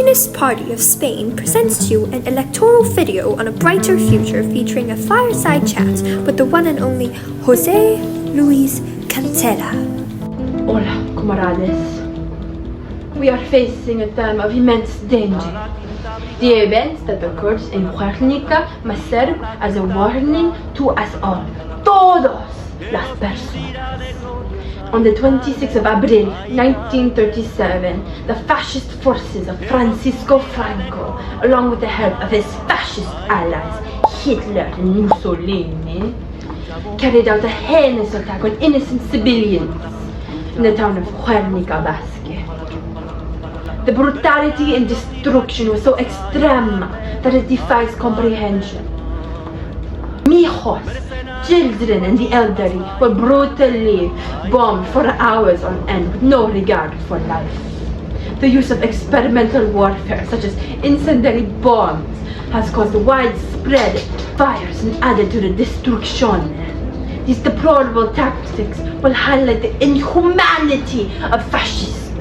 Communist Party of Spain presents you an electoral video on a brighter future featuring a fireside chat with the one and only José Luis Cancela. Hola, camarades. We are facing a time of immense danger. The events that occurred in Guernica must serve as a warning to us all, todos las personas. On the 26th of April, 1937, the fascist forces of Francisco Franco, along with the help of his fascist allies, Hitler and Mussolini, carried out a heinous attack on innocent civilians in the town of Guernica Basque. The brutality and destruction was so extreme that it defies comprehension. Mijos, children and the elderly were brutally bombed for hours on end with no regard for life. The use of experimental warfare such as incendiary bombs has caused widespread fires and added to the destruction. These deplorable tactics will highlight the inhumanity of fascists.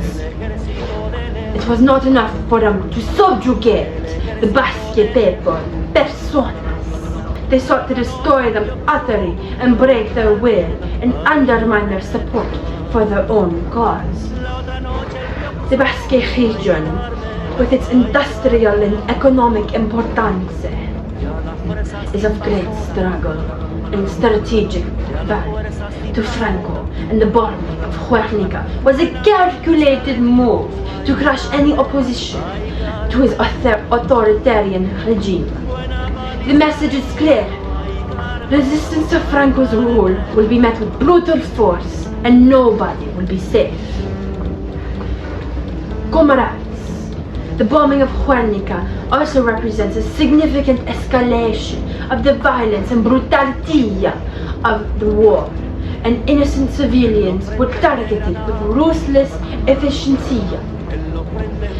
It was not enough for them to subjugate the Basque people, personas. They sought to destroy them utterly and break their will and undermine their support for their own cause. The Basque region, with its industrial and economic importance, is of great struggle and strategic value to Franco, and the bombing of Guernica was a calculated move to crush any opposition to his authoritarian regime. The message is clear. Resistance to Franco's rule will be met with brutal force and nobody will be safe. Comrades, the bombing of Guernica also represents a significant escalation of the violence and brutality of the war, and innocent civilians were targeted with ruthless efficiency.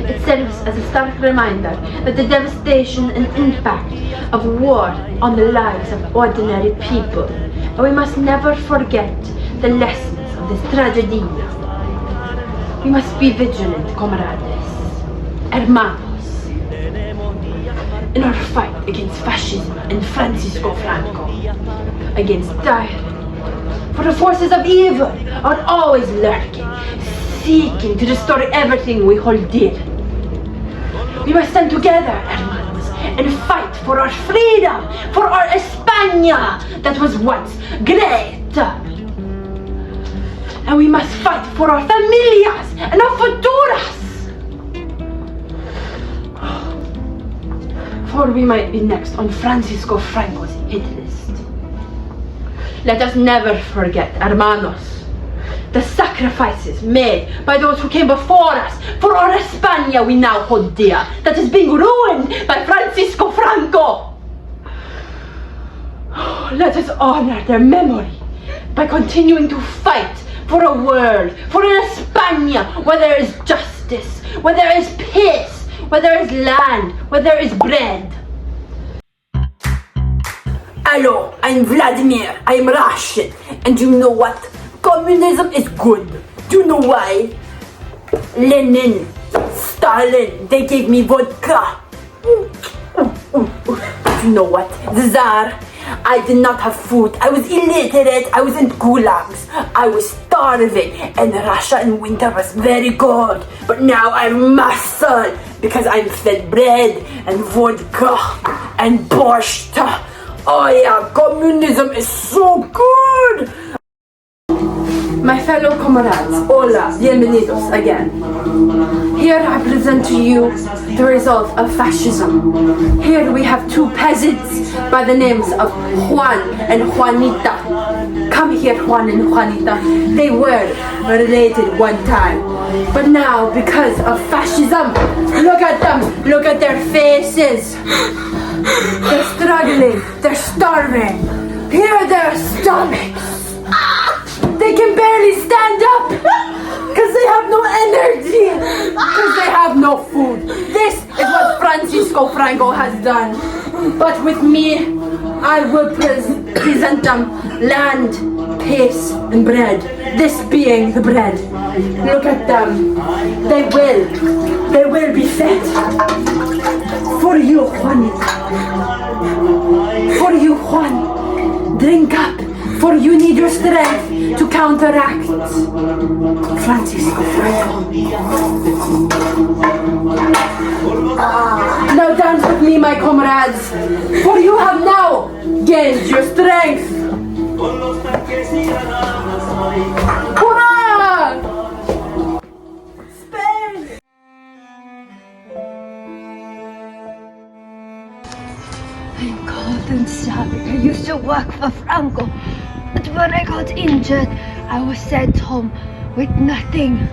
It serves as a stark reminder that the devastation and impact of war on the lives of ordinary people, and we must never forget the lessons of this tragedy. We must be vigilant, comrades, hermanos, in our fight against fascism and Francisco Franco, against tyranny. For the forces of evil are always lurking, seeking to destroy everything we hold dear. We must stand together, hermanos, and fight for our freedom, for our España that was once great. And we must fight for our familias and our futuras. For we might be next on Francisco Franco's hit list. Let us never forget, hermanos, the sacrifices made by those who came before us for our España we now hold dear, that is being ruined by Francisco Franco. Let us honor their memory by continuing to fight for a world, for an España where there is justice, where there is peace, where there is land, where there is bread. Hello, I'm Vladimir, I'm Russian, and you know what? Communism is good. Do you know why? Lenin, Stalin, they gave me vodka. But you know what? The Tsar, I did not have food. I was illiterate. I was in gulags. I was starving. And Russia in winter was very cold. But now I'm muscle because I'm fed bread and vodka and borscht. Oh yeah, communism is so good. My fellow comrades, hola, bienvenidos again. Here I present to you the result of fascism. Here we have two peasants by the names of Juan and Juanita. Come here, Juan and Juanita. They were related one time. But now, because of fascism, look at them, look at their faces. They're struggling, they're starving. Here are their stomachs. They can barely stand up because they have no energy, because they have no food. This is what Francisco Franco has done. But with me, I will present them land, pace and bread, this being the bread. Look at them. They will be fed. For you, Juan. For you, Juan. Drink up, for you need your strength to counteract. Francisco Franco. Now dance with me, my comrades, for you have now gained your strength. Hurrah! Spain! I'm cold and starving. I used to work for Franco, but when I got injured, I was sent home with nothing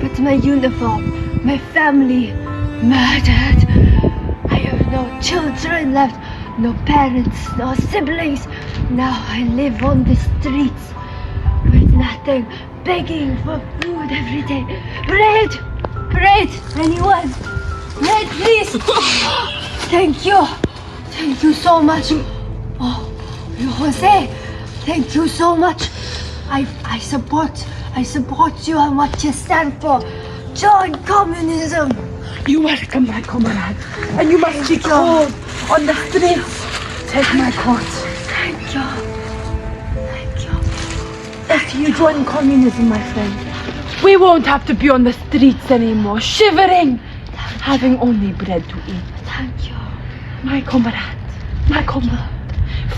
but my uniform, my family murdered. I have no children left, no parents, no siblings. Now I live on the streets with nothing, begging for food every day. Bread! Bread! Anyone? Bread, please! Thank you! Thank you so much. Oh, Jose, thank you so much. I support you and what you stand for. Join communism. You welcome, my comrade, and you must be cold on the streets. Take my coat. Thank you. Thank you. If you join communism, my friend, we won't have to be on the streets anymore, shivering, having only bread to eat. Thank you. My comrade,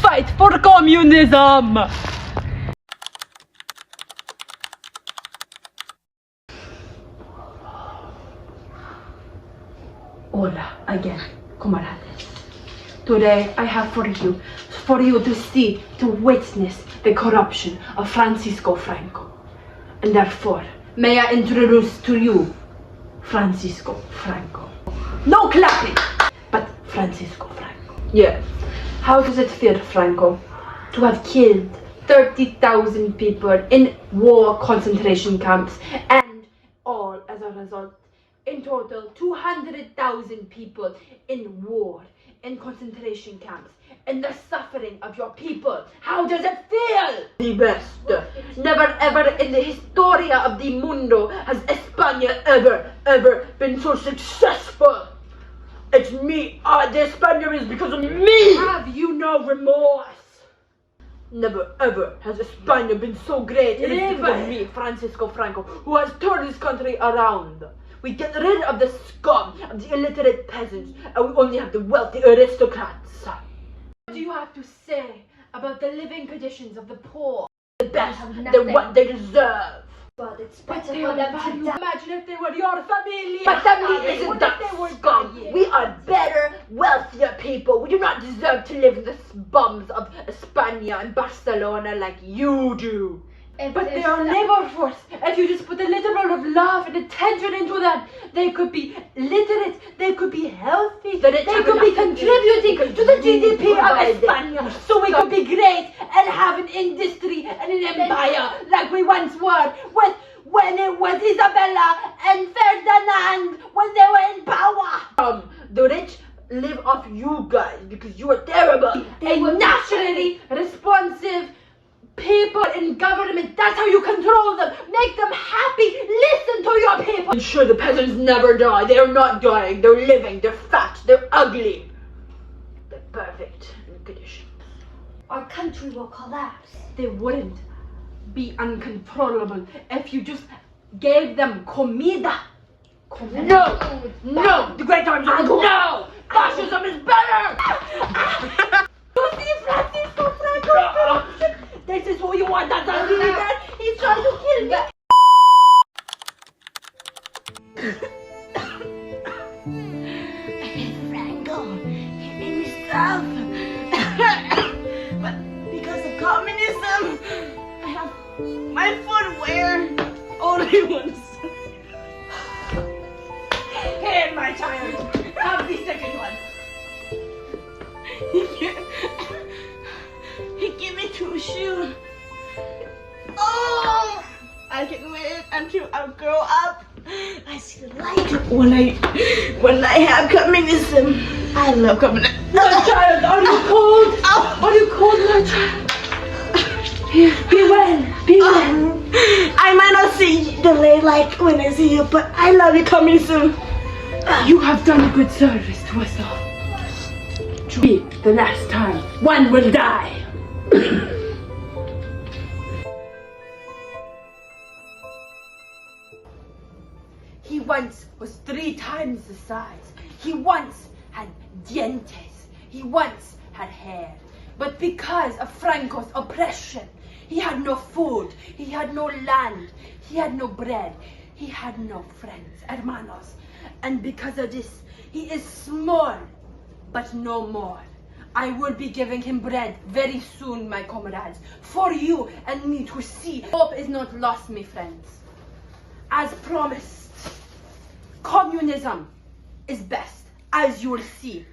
fight for communism! Hola again, comrades. Today I have for you to see, to witness the corruption of Francisco Franco. And therefore, may I introduce to you Francisco Franco. No clapping, but Francisco Franco. Yeah. How does it feel, Franco, to have killed 30,000 people in war concentration camps and all as a result? In total, 200,000 people in war, in concentration camps, and the suffering of your people. How does it feel? The best. Never ever in the historia of the mundo has España ever been so successful. It's me. The España is because of me. Have you no remorse? Never ever has España been so great. It is because of me, Francisco Franco, who has turned this country around. We get rid of the scum, of the illiterate peasants, and we only have the wealthy aristocrats. What do you have to say about the living conditions of the poor? The best, they're what they deserve. But it's But better they for are them to valued. die. Imagine if they were your family. My family isn't that scum. We are better, wealthier people. We do not deserve to live in the slums of España and Barcelona like you do. But they are labor force. If you just put a little bit of love and attention into that, they could be literate, they could be healthy, they could be contributing to the GDP of España. So we could be great and have an industry and an empire like we once were when it was Isabella and Ferdinand when they were in power. The rich live off you guys because you are terrible and naturally responsive people in government. That's how you control them. Make them happy. Listen to your people. Ensure the peasants never die. They're not dying. They're living. They're fat. They're ugly. They're perfect in condition. Our country will collapse. They wouldn't be uncontrollable if you just gave them comida. No, the great times are no. Fascism is better. You see Francisco Franco? This is who you want as a leader. He's trying to kill me. Franco, he made me stop. But because of communism, I have my footwear only once. Here, my child, have the second one. He gave me 2 shoes. Oh! I can wear it until I grow up. I see the light when I have communism. I love communism. My child, are you cold? Are you cold, my child? Here, be well, be well. I might not see the late like when I see you, but I love you. Coming soon. You have done a good service to us all. Be the last time one will die. He once was 3 times the size. He once had dientes. He once had hair. But because of Franco's oppression, he had no food, he had no land, he had no bread, he had no friends, hermanos. And because of this, he is small, but no more. I will be giving him bread very soon, my comrades, for you and me to see. Hope is not lost, my friends. As promised, communism is best, as you will see.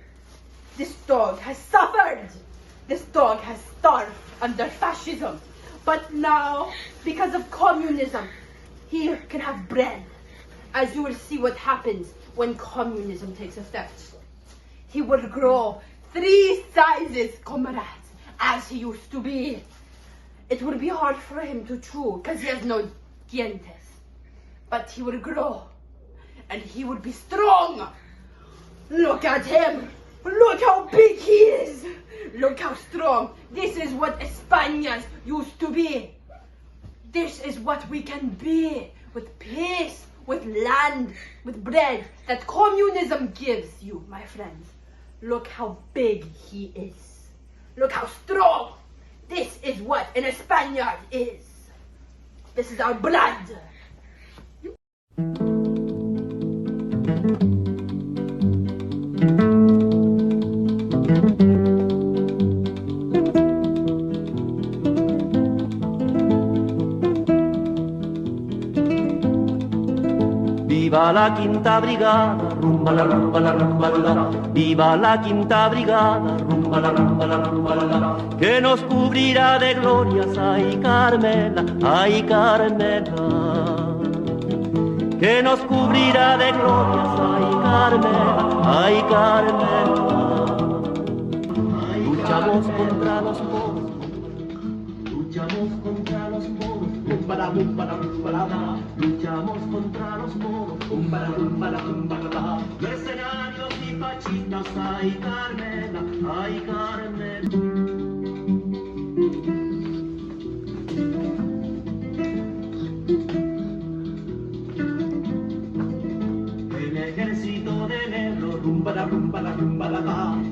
This dog has suffered. This dog has starved under fascism. But now, because of communism, he can have bread. As you will see what happens when communism takes effect. He will grow 3 sizes, comrades, as he used to be. It will be hard for him to chew, because he has no dientes. But he will grow, and he will be strong. Look at him. Look how big he is. Look how strong. This is what Españas used to be. This is what we can be with peace, with land, with bread that communism gives you, my friends. Look how big he is. Look how strong. This is what an Spaniard is. This is our blood. Viva la quinta brigada, rumba la rumba la rumba la. Viva la quinta brigada, rumba la rumba la rumba la. Que nos cubrirá de glorias, ay Carmela, ay Carmela. Que nos cubrirá de glorias, ay Carmela, ay Carmela. Luchamos contra los moros, luchamos contra los moros, luchamos contra los moros, mercenarios y fascistas, ay Carmela, ay Carmela. El ejército de negro, rumba la,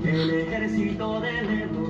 el ejército de negro.